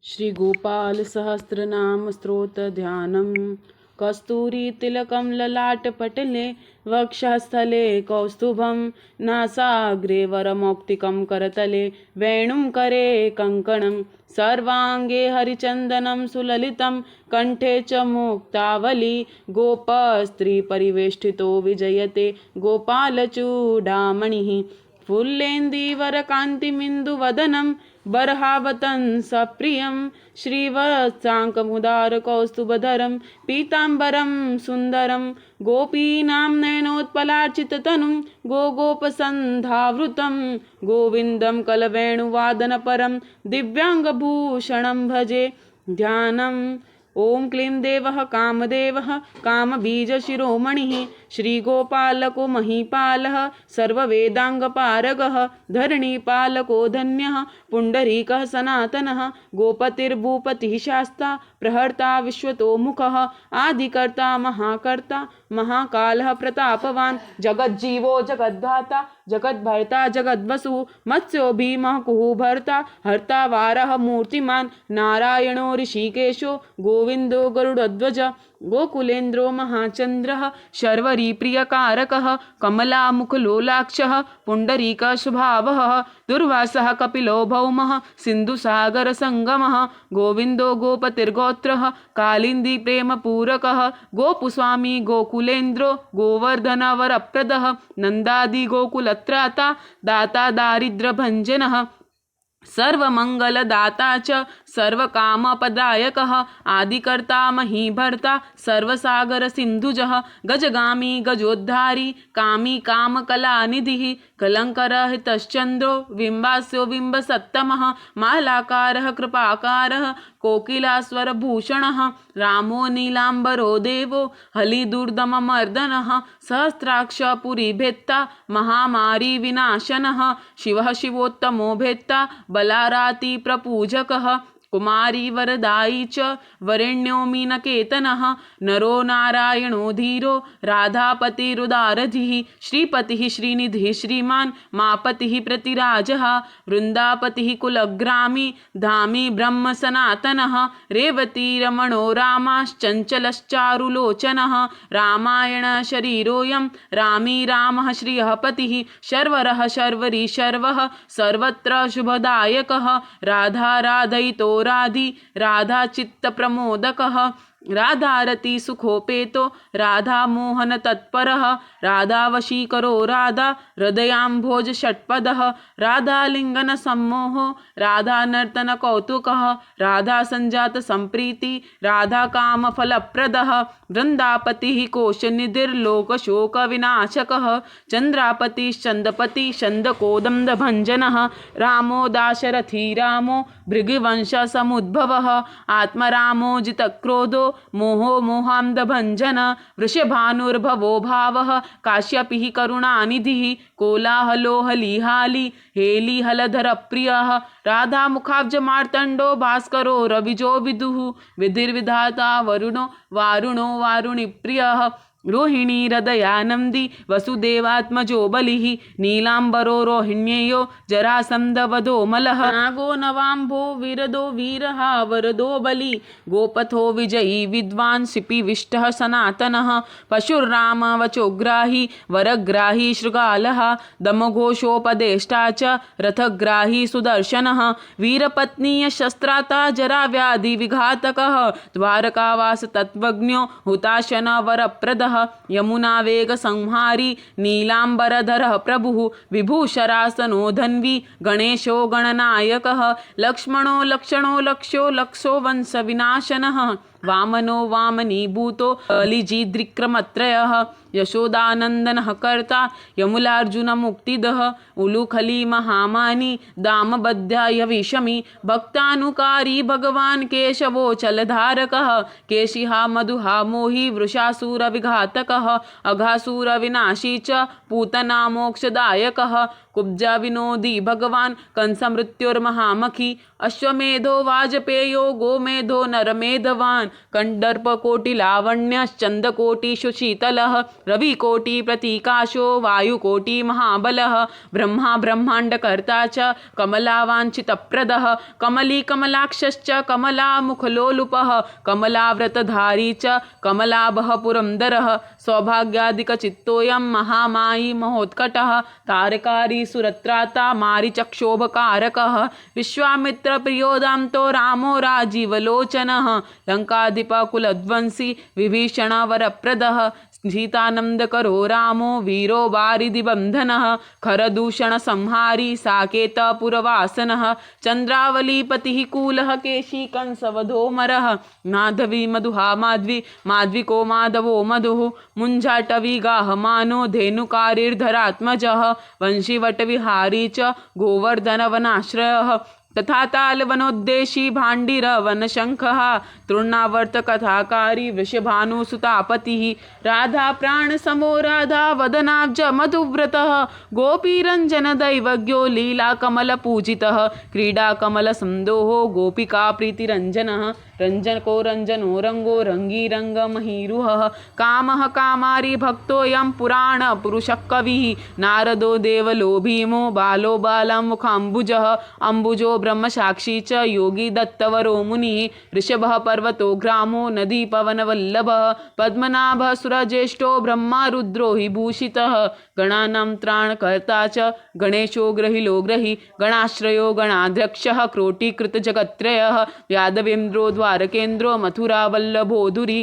श्री गोपाल सहस्रनाम स्तोत्र ध्यानम। कस्तूरी तिलकम ललाटपटले वक्षस्थले कौस्तुभं नासाग्रे वरमौक्तिकं करतले वेणुं करे कङ्कणं सर्वांगे हरिचन्दनं सुललितं कंठे च मुक्तावली गोपस्त्री परिवेष्टितो विजयते गोपालचूडामणिः फुल्लेन्दीवरकान्तिमिन्दुवदनं बर्हावतं सप्रियं श्रीवत्साङ्कमुदारकौस्तुभधरं पीताम्बरं सुन्दरं गोपीनां नयनोत्पलार्चिततनुं गोगोपसन्धावृतं गोविन्दं कलवेणुवादनपरं दिव्याङ्गभूषणं भजे ध्यानम्। ओं क्लीं देवः कामदेवः कामबीजशिरोमणिः श्रीगोपालको महीपालः सर्ववेदाङ्गपारगः धरणीपालको धन्यः पुण्डरीकः सनातनः गोपतिर्भूपतिः शास्ता प्रहर्ता विश्वतोमुखः आदिकर्ता महाकर्ता महाकालः प्रतापवान् जगज्जीवो जगद्धाता जगद्भर्ता जगद्वसु मत्स्यो भीमः कुहूभर्ता हर्ता वारः मूर्तिमान् नारायणो ऋषिकेशो गोविन्दो गरुडध्वज गोकुलेन्द्रो महाचन्द्रः शर्वरीप्रियकारकः कमलामुखलोलाक्षः पुण्डरीकस्वभावः दुर्वासः कपिलो भौमः सिन्धुसागरसङ्गमः गोविन्दो गोपतिर्गोत्रः कालिन्दीप्रेमपूरकः गोपुस्वामी गोकुलेन्द्रो गोवर्धनवरप्रदः नन्दादि गोकुलत्राता दाता दारिद्र्यभञ्जनः सर्वमङ्गलदाता च सर्वकामपदायकः आदिकर्ता महीभर्ता सर्वसागरसिन्धुजः गजगामी गजोद्धारी कामी कामकलानिधिः कलङ्करहितश्चन्द्रो बिम्बास्यो बिम्बसत्तमः मालाकारः कृपाकारः कोकिलास्वरभूषणः रामो नीलाम्बरो देवो हलिदुर्दममर्दनः सहस्राक्ष पुरीभेत्ता महामारी विनाशनः शिवः शिवोत्तमो भेत्ता बलाराति प्रपूजकः कुमारी वरदायी च वरेण्यो मीनकेतनः नरो नारायणो धीरो राधापतिरुदारधिः श्रीपतिः श्रीनिधिः श्रीमान् मापतिः प्रतिराजः वृन्दापतिः कुलग्रामी धामी ब्रह्म सनातनः रेवती रमणो रामाश्चञ्चलश्चारुलोचनः रामायण शरीरोऽयं रामी रामः श्रियः पतिः शर्वरः शर्वरी शर्वः सर्वत्र शुभदायकः राधा राधयितो राधि राधा चित्तप्रमोदकः राधारति सुखोपेतो राधा मोहन तत्परः राधा वशीकरो राधा हृदयाम्भोज षट्पदः राधालिङ्गन सम्मोहो राधा नर्तन कौतुकः राधा संजात संप्रीति राधा काम फलप्रदः वृन्दापतिः कोशनिधिर्लोकशोक विनाशकः चन्द्रापतिश्चन्दपति छन्दकोदम्बभञ्जनः रामो दाशरथी रामो भृगुवंश समुद्भवः आत्मरामो जितक्रोधो मोहो मोहान्धभञ्जन वृषभानुर्भवो भावः काश्यपिः करुणानिधिः कोलाहलो हलिहाली हेलिहलधर प्रियः राधामुखाब्ज मार्तण्डो भास्करो रविजो विदुः विधिर्विधाता वरुणो वारुणो वारुणिप्रियः रोहिणी हृदयानन्दी वसुदेवात्मजो बलिः नीलाम्बरो रोहिण्ययो जरासन्धवधो मलः नागो नवाम्भो विरदो वीरः वरदो बली गोपथो विजयी विद्वान् शिपिविष्टः सनातनः पशुर्राम वचोग्राही वरग्राही शृगालः दमघोषोपदेष्टा च रथग्राही सुदर्शनः वीरपत्नीय शस्त्राता जराव्याधिविघातकः द्वारकावास तत्त्वज्ञो हुताशन वरप्रदः यमुना वेग संहारी नीलांबरधरः प्रभुः विभूषरासनो धन्वी गणेशो गणनायकः लक्ष्मणो लक्षणो लक्ष्यो लक्षो वंश विनाशनः वामनो वामनीभूतो अलिजिद्रिक्रमत्रयः यशोदानन्दनः कर्ता यमुलार्जुनमुक्तिदः उलूखली महामानी दामबद्धाय विषमी भक्तानुकारी भगवान् केशवो चलधारकः केशिहा मधुहा मोही वृषासुरविघातकः अघासुरविनाशी च पूतना मोक्षदायकः कुब्जा विनोदी भगवान कंसमृत्युर्महामखी अश्वमेधो वाजपेयो गोमेधो नरमेधवान् कण्डर्पकोटिलावण्यश्चन्दकोटिषु शीतलः रविकोटिप्रतीकाशो वायुकोटिमहाबलः ब्रह्मा ब्रह्माण्डकर्ता च कमलावाञ्छितप्रदः कमली कमलाक्षश्च कमलामुखलोलुपः कमलाव्रतधारी च कमलाभः पुरन्दरः सौभाग्यादिकचित्तोऽयं महामायी महोत्कटः तारकारी सुरत्राता मारीचक्षोभकारकः विश्वामित्रप्रियोदान्तो रामो राजीवलोचनः लङ्काधिपकुलध्वंसी विभीषणवरप्रदः सीतानन्दकरो रामो वीरो वारिधिबन्धनः खरदूषणसंहारी साकेतपुरवासनः चन्द्रावलीपतिः कूलः केशी कंसवधोमरः माधवी मधुहा माध्वी माध्विको माधवो मधुः मुञ्झाटवी गाहमानो धेनुकारिर्धरात्मजः वंशीवटविहारी च गोवर्धनवनाश्रयः तथा तालवनोद्देशी भाण्डिरवनशङ्खः तृणावर्तकथाकारी वृषभानुसुतापतिः राधा प्राणसमो राधा वदनाब्ज मधुव्रतः गोपीरञ्जनदैवज्ञो लीलाकमलपूजितः क्रीडाकमलसन्दोहो गोपिकाप्रीतिरञ्जनः रञ्जनको रञ्जनो रङ्गो रङ्गीरङ्गमहीरुहः कामः कामारी भक्तोऽयं पुराणपुरुषः कविः नारदो देवलो भीमो बालो बालमुखाम्बुजः अम्बुजो ब्रह्मसाक्षी च योगी दत्तवरो मुनिः ऋषभः पर्वतो ग्रामो नदी पवनवल्लभः पद्मनाभः सुरज्येष्ठो ब्रह्मा रुद्रो हि भूषितः गणानां त्राणकर्ता च गणेशो ग्रहिलो ग्रही गणाश्रयो गणाध्यक्षः क्रोटीकृतजगत्त्रयः यादवेन्द्रो द्वारकेन्द्रो मथुरावल्लभोधुरी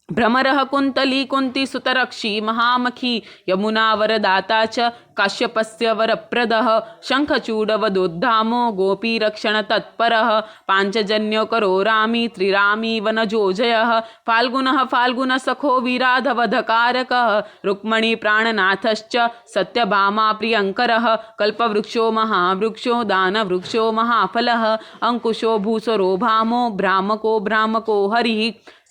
भ्रमरः कुन्तली कुन्ती सुतरक्षी महामखी यमुना वरदाता च काश्यपस्य वरप्रदः शङ्खचूडवदोद्धामो गोपीरक्षणतत्परः पाञ्चजन्यो करो रामी त्रिरामी वनजोजयः फाल्गुनः फाल्गुनसखो विराधवधकारकः रुक्मणीप्राणनाथश्च सत्यभामा प्रियङ्करः कल्पवृक्षो महावृक्षो दानवृक्षो महाफलः अङ्कुशो भूसरो भामो भ्रामको भ्रामको हरिः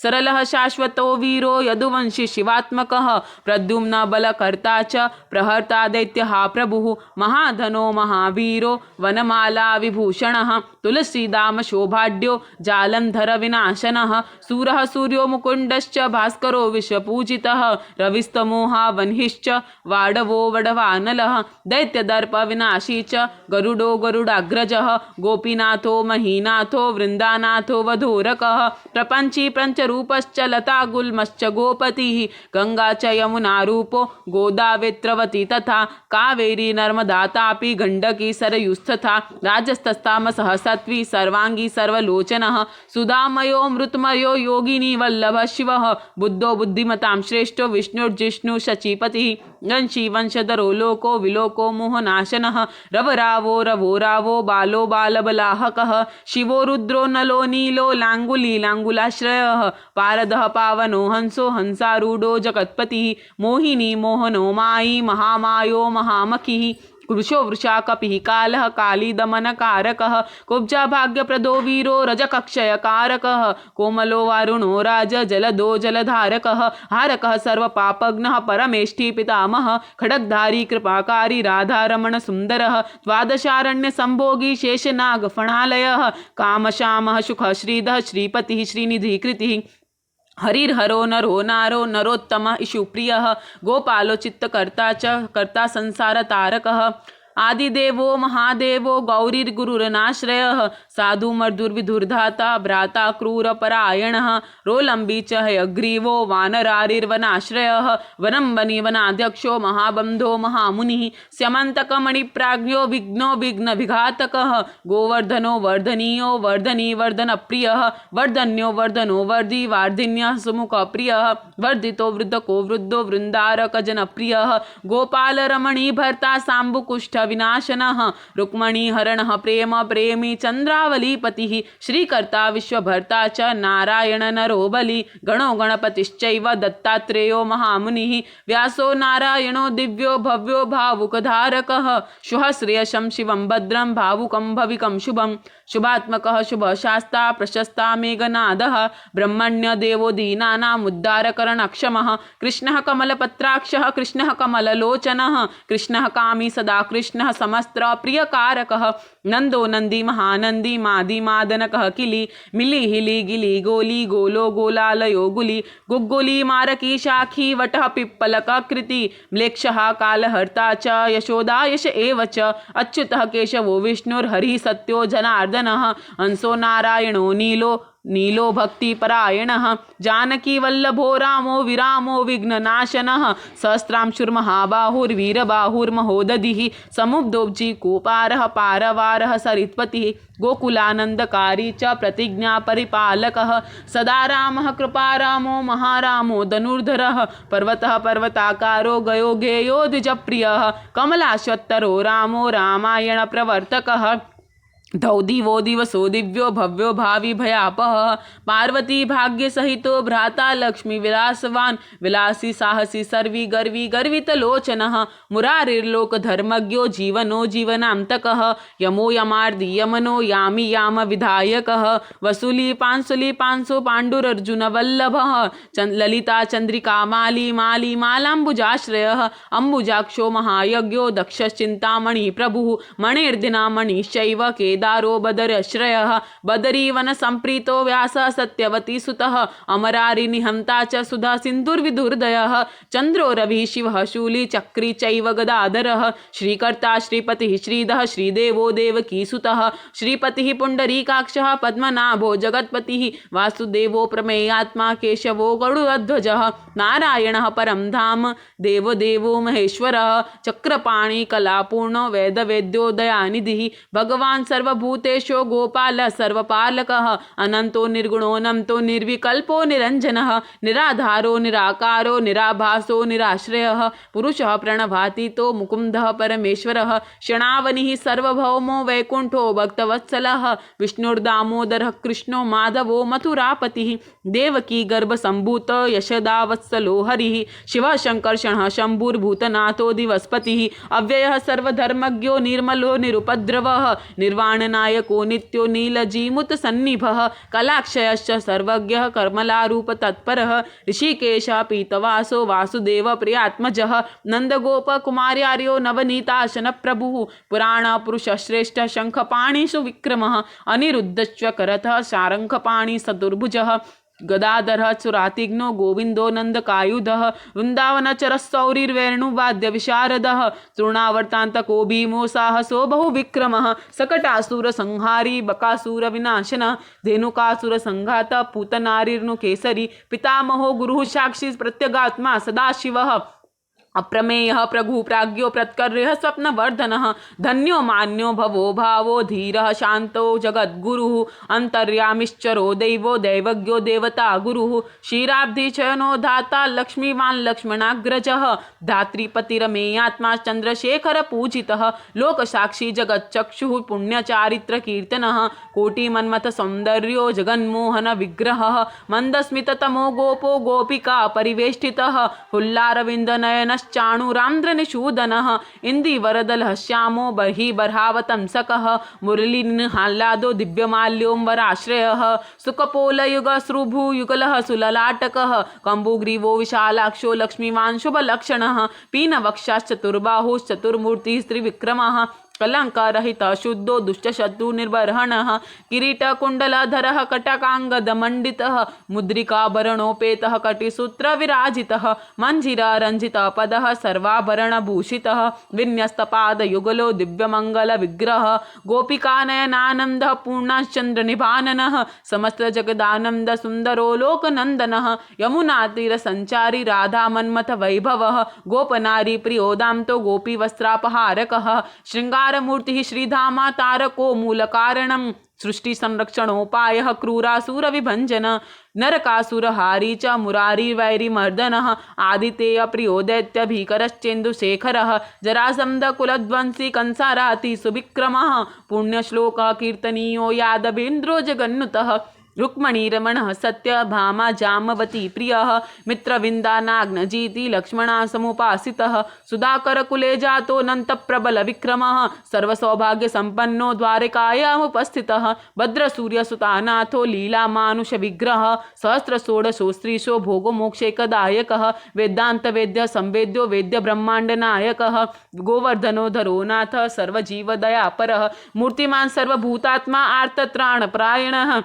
सरलः शाश्वतो वीरो यदुवंशी शिवात्मकः प्रद्युम्न बलकर्ता च प्रहर्ता दैत्यः प्रभुः महाधनो महावीरो वनमाला विभूषणः तुलसीदाम शोभाढ्यो जालन्धर विनाशनः सूरः सूर्यो मुकुण्डश्च भास्करो विश्वपूजितः रविस्तमोहा वह्निश्च वाडवो वडवानलः दैत्यदर्प विनाशी च गरुडो गरुडाग्रजः गोपीनाथो महीनाथो वृन्दानाथो वधूरकः प्रपञ्ची रूपश्च लता गुल्मश्च गोपतिः गंगा च यमुना रूपो गोदावेत्रवती तथा कावेरी नर्मदा तापी गंडकी सरयुस्तथा राजस्तस्तामसः सत्वी सर्वांगी सर्वलोचनः सुधामयो मृतमयो योगिनी वल्लभ शिवः बुद्धो बुद्धिमतां श्रेष्ठो विष्णुर्जिष्णु शचीपतिः वंशी वंशधरो लोको विलोको मोहनाशनः रवरावो रवो रावो बालो बालबलाहकः शिवो रुद्रो नलो नीलो लांगुली लांगुलाश्रयः पारदः पावनो हंसो हंसारूढो जगत्पतिः मोहिनी मोहनो मायी महामायो महामखिः वृषो वृषाकपिः कालः कालीदमनकारकः कुब्जा भाग्यप्रदो वीरो रजकक्षयकारकः कोमलो वारुणो राज जलदो जलधारकः हारकः सर्वपापघ्नः परमेष्ठी पितामहः खड्गधारी कृपाकारी राधारमण सुन्दरः द्वादशारण्यसम्भोगी शेषनागफणालयः कामशामः सुखः श्रीधः श्रीपतिः श्रीनिधिः कृतिः हरिर्हरो नरो नारो नरोत्तमः इषुप्रियः गोपालो चित्तकर्ता च कर्ता संसारतारकः आदिदेवो महादेवो गौरीर्गुरुरनाश्रयः साधु मर्दुर्विधुर्धाता भ्राता क्रूरपरायणः रोलम्बी च हयग्रीवो वानरारिर्वनाश्रयः वनं वनिवनाध्यक्षो महाबन्धो महामुनिः स्यमन्तकमणिप्राज्ञो विघ्नो विघ्नविघातकः गोवर्धनो वर्धनीयो वर्धनीवर्धनप्रियः वर्धन्यो वर्धनो वर्धि वार्धिन्यः सुमुखप्रियः वर्धितो वृद्धको वृद्धो वृन्दारकजनप्रियः गोपालरमणी भर्ता साम्बुकुष्ठ विनाशनः रुक्मणी हरणः प्रेम प्रेमी चंद्रावलीपतिः श्रीकर्ता विश्वभर्ता च नारायण नरो बलि गणो गणपतिश्चैव दत्तात्रेयो महामुनिः व्यासो नारायणो दिव्यो भव्यो भावुकधारकः शुभ श्रेयसं शिवं भद्रं भावुकं भविकं शुभं शुभात्मकः शुभशास्ता प्रशस्ता मेघनादः ब्रह्मण्य देवो दीनानाम् उद्धारकरणक्षमः कृष्णः कमलपत्राक्षः कृष्णः कमललोचनः कृष्णः कामी सदा कृष्ण कृष्णः समस्त्र प्रियकारकः नंदो नंदी महानंदी मादी मादनकः किली मिली हिली गिली गोली गोलो गोलालयो गुली गुग्गुली मारकी शाखी वटः पिप्पलकाकृति म्लेक्षः कालहर्ता च यशोदा यश एव च अच्युतः केशवो विष्णुर्हरिः सत्यो जनार्दनः हंसो नारायणो नीलो भक्तिपरायणः जानकी वल्लभो रामो विरामो विघ्ननाशनः सहस्रांशुर्महाबाहुर्वीरबाहुर्महोदधिः समुद्रोब्जी कोपारः पारवारः सरित्पतिः गोकुलानंदकारी च प्रतिज्ञा परिपालकः सदा रामः कृपारामो महारामो धनुर्धरः पर्वतः पर्वताकारो गयो गेयो द्विजप्रियः कमलाश्वत्तरो रामो रामायण प्रवर्तकः दौदिवो दिवसो दिव्यो भव्यो भावी भयापः पार्वती भाग्य सहितो भ्राता लक्ष्मी विलासवान विलासी साहसी सर्वी गर्वी गर्वितलोचनः मुरारिर्लोक धर्मज्ञो जीवनो जीवनांतकः यमो यमार्दि यमनो यामी याम विधायकः वसूली पांसो पांडुरर्जुन वल्लभः ललिता चंद्रिका माली माली मालाम्बुजाश्रयः अंबुजाक्षो महायज्ञो दक्षश्चिंतामणि प्रभुः मणिर्दिना मणिश्चैव केदारो बदरश्रयः बदरी वन संप्रीतो व्यासः सत्यवती सुतः अमरारि निहंता च सुधा सिंधुर्विदुर्दयः चंद्रो रवि शिवः शूली चक्री चैव गदाधरः श्रीकर्ता श्रीपतिः श्रीधः श्रीदेवो देवकी सुतः श्रीपतिः पुंडरीकाक्षः पद्मनाभो जगत्पतिः वासुदेवो प्रमेयात्मा केशवो गरुडध्वजः नारायणः परं धाम देवदेवो महेश्वरः चक्रपाणि कलापूर्णो वेदवेद्यो दयानिधिः भगवान् सर्वभूतेषु गोपालः सर्वपालकः अनंतो निर्गुणोऽनंतो निर्विकल्पो निरंजनः निराधारो निराकारो निराभासो निराश्रयः पुरुषः प्रणभातीतो मुकुंदः परमेश्वरः क्षणावनिः सर्वभौमो वैकुंठो भक्तवत्सलः विष्णुर्दामोदरः कृष्णो माधवो मथुरापतिः देवकी गर्भसम्भूत यशदावत्सलो हरिः शिवः शङ्कर्षणः शम्भुर्भूतनाथो दिवस्पतिः अव्ययः सर्वधर्मज्ञो निर्मलो निरुपद्रवः निर्वाणनायको नित्यो नीलजीमुत सन्निभः कलाक्षयश्च सर्वज्ञः कर्मलारूप तत्परः ऋषिकेशः पीतवासो वासुदेव प्रियात्मजः नंदगोप कुमार्यार्यो नवनीताशन प्रभुः पुराण पुरुष श्रेष्ठ शंखपाणिषु विक्रमः अनिरुद्धश्च करतः शारंखपाणि सदुर्भुजः गदाधरः चुरातिघ्नो गोविंदो नंदकायुधः वृंदावनचरसौरिर्वेणुवाद्य विशारदः तृणावर्तान्तको भीमो साहसो बहुविक्रमः सकटासुर संहारी बकासुर विनाशनः धेनुकासुर संघात पूतनारिर्नु केसरी पितामहो गुरुः साक्षी प्रत्यगात्मा सदाशिवः अप्रमेयः प्रभु प्राज्ञो प्रत्कर्यः स्वप्नवर्धनः धन्यो मान्यो भवो भावो धीरः शांतो जगद्गुरुः अंतर्यामिश्चरो दैवो दैवज्ञो देवता गुरुः क्षीराब्धिशयनो धाता लक्ष्मीवान् लक्ष्मणाग्रजः धात्रीपतिरमेयात्मा चंद्रशेखर पूजितः लोकसाक्षी जगच्चक्षुः पुण्यचारित्र कीर्तनः कोटिमन्मथ सौंदर्यो जगन्मोहन विग्रहः मंदस्मिततमो गोपो गोपिका परिवेष्टितः हुल्लारविंदनयन चाणुराम्द्रनिषूदनः इंदिवरदलः श्यामो बर्हि बर्हावतंसकः मुरलीनिहाल्लादो दिव्यमाल्योऽम्बराश्रयः सुकपोलयुगश्रुभुयुगलः सुललाटकः कम्बुग्रीवो विशालाक्षो लक्ष्मीवान् शुभलक्षणः पीनवक्षाश्चतुर्बाहुश्चतुर्मूर्तिः त्रिविक्रमः कलंकारहित शुद्धो दुष्टशत्रु निर्बर्हणः किरीटकुण्डलधरः कटकांगदमण्डितः मुद्रिकाभरणोपेतः कटिसूत्र विराजितः मंजीरारंजितपदः सर्वाभरणभूषितः विन्यस्तपादयुगलो दिव्यमङ्गलविग्रहः गोपिकानयनानन्दः पूर्णश्चन्द्रनिभाननः समस्तजगदानन्द सुन्दरो लोकनन्दनः यमुनातीरसञ्चारी राधामन्मथ वैभवः गोपनारी प्रियोदान्तो गोपीवस्त्रापहारकः श्रृंगारमूर्तिः श्रीधामा तारको मूलकारणं सृष्टि संरक्षणोपायः क्रूरासुर विभंजन नरकासुरहारी च मुरारी वैरिमर्दनः आदितेय प्रियो दैत्य भीकरश्चेन्दुशेखरः जरासंध कुलध्वंसी कंसाराति सुविक्रमः पुण्यश्लोकः कीर्तनीयो यादवेन्द्रो जगन्नुतः रुक्मणीरमणः सत्यभामा जाम्बवती प्रियः मित्रविन्दानाग्नजीति लक्ष्मणा समुपासितः सुधाकरकुले जातो नन्तप्रबलविक्रमः सर्वसौभाग्यसम्पन्नो द्वारकायामुपस्थितः भद्रसूर्यसुतानाथो लीलामानुषविग्रहः सहस्रषोडशोस्त्रीशो भोगमोक्षैकदायकः वेदान्तवेद्य संवेद्यो वेद्यब्रह्माण्डनायकः गोवर्धनो धरो नाथ सर्वजीवदयापरः मूर्तिमान् सर्वभूतात्मा आर्तत्राणपरायणः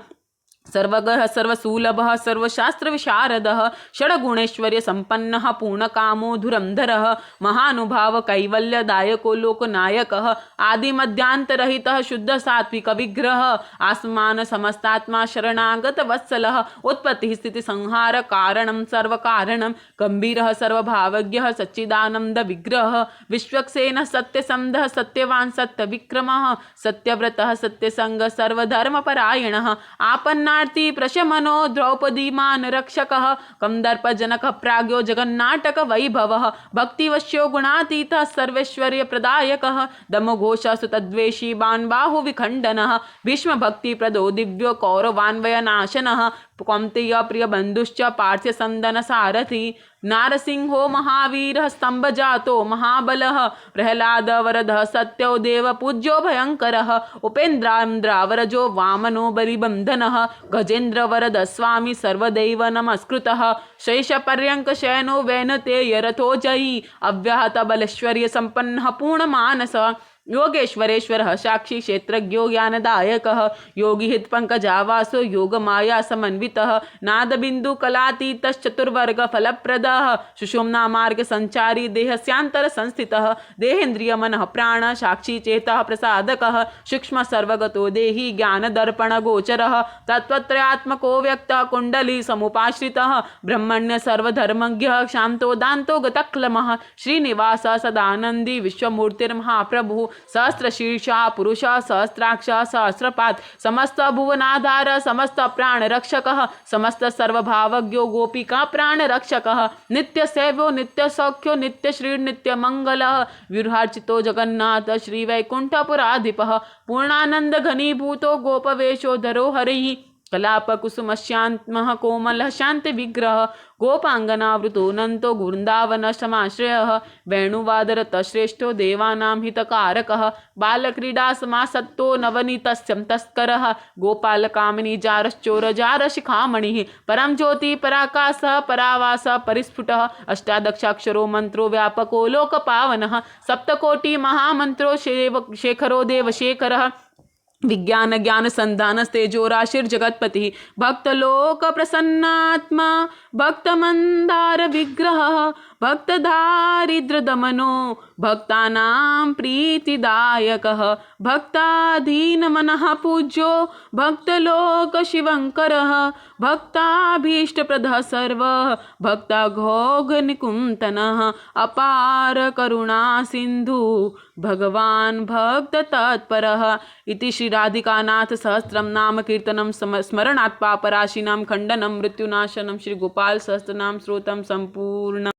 सर्वगः सर्वसुलभः सर्वशास्त्रविशारदः षड्गुणैश्वर्यसम्पन्नः पूर्णकामो धुरन्धरः महानुभाव कैवल्यदायको लोकनायकः आदिमध्यान्तरहितः शुद्धसात्विकविग्रहः आसमान समस्तात्मा शरणागतवत्सलः उत्पत्तिः स्थितिसंहार कारणं सर्वकारणं गम्भीरः सर्वभावज्ञः सच्चिदानन्दविग्रहः विश्वक्सेनः सत्यसन्धः सत्यवान् सत्यविक्रमः सत्यव्रतः सत्यसङ्गः सर्वधर्मपरायणः आपन्ना प्रशमनो द्रौपदीमान रक्षकः कंदर्पजनक प्राज्ञो जगन्नाटक वैभवः भक्तिवश्यो गुणातीतः सर्वैश्वर्य प्रदायकः दमघोषः सुतद्वेषी बाणबाहु विखण्डनः भीष्म भक्ति प्रदो दिव्यो कौरवान्वयनाशनः कौन्तेय प्रिय बंधुश्च पार्थ्य संदन सारथी नारसिंहो महावीरः स्तंभजातो महाबलः प्रहलाद वरदः सत्यो देव पूज्यो भयंकरः उपेन्द्रावरजो वामनो बलिबंधनः गजेन्द्र वरद स्वामी सर्वदैव नमस्कृतः शैशपर्यंक शयनो वैनतेय रथो जयी अव्याहत बलैश्वर्य संपन्नः पूर्णमानसः योगेश्वरेश्वरः साक्षी क्षेत्रज्ञो ज्ञानदायकः योगी हित पंकजावासो योग माया समन्वितः नादबिंदु कलातीतश्चतुर्वर्ग फलप्रदः सुषुम्ना मार्ग संचारी देहस्यांतर संस्थितः देहेन्द्रिय मनः प्राण साक्षी चेतः प्रसादकः सूक्ष्म सर्वगतो देही ज्ञान दर्पण गोचरः तत्वत्रयात्मको व्यक्तः कुंडली समुपाश्रितः ब्रह्मण्य सर्वधर्मज्ञः शांतो दान्तो गतक्लमः श्रीनिवास सदानंदी विश्वमूर्तिर्महाप्रभु सहस्रशीर्षा पुरुष सहस्राक्ष सहस्रपाद समस्त भुवनाधार समस्त प्राण रक्षकः समस्त सर्वभावज्ञो गोपिका प्राण रक्षकः नित्य सेव्यो नित्य सौख्यो नित्य श्री नित्य मंगलः विरहार्चितो जगन्नाथ श्री वैकुंठपुराधिपः पूर्णानंद घनीभूतो गोपवेशो धरो हरिः कलाप कुसुम शांतमः कोमल शांति विग्रह गोपांगनावृतो नंतो वृंदावन समाश्रयः वेणुवादरत श्रेष्ठो देवानां हितकारकः बालक्रीडा समासत्तो नवनीतस्यं तस्करः गोपालकामिनी जारश्चोर जारशिखामणिः परम ज्योति पराकाशः परावासः परिस्फुटः अष्टादशाक्षरो मंत्रो व्यापको लोकपावनः सप्तकोटि महामंत्रो शेखरो देवशेखरः विज्ञान ज्ञान संधान तेजोराशिर जगतपति भक्तलोक प्रसन्नात्मा भक्त मंदार विग्रह भक्त दारिद्र दमनो भक्तानां प्रीतिदायकः भक्ताधीन मनः पूज्यो भक्तलोक शिवंकरः भक्ताभीष्टप्रदः सर्व भक्ताघोघ निकुंतनः अपार करुणा सिंधु भगवान् भक्त तत्परः इति श्री राधिकानाथ सहस्रम नाम कीर्तनम स्मरणात् पापराशिनां खंडनम मृत्युनाशनम श्री गोपाल सहस्रनाम श्रोतम संपूर्ण।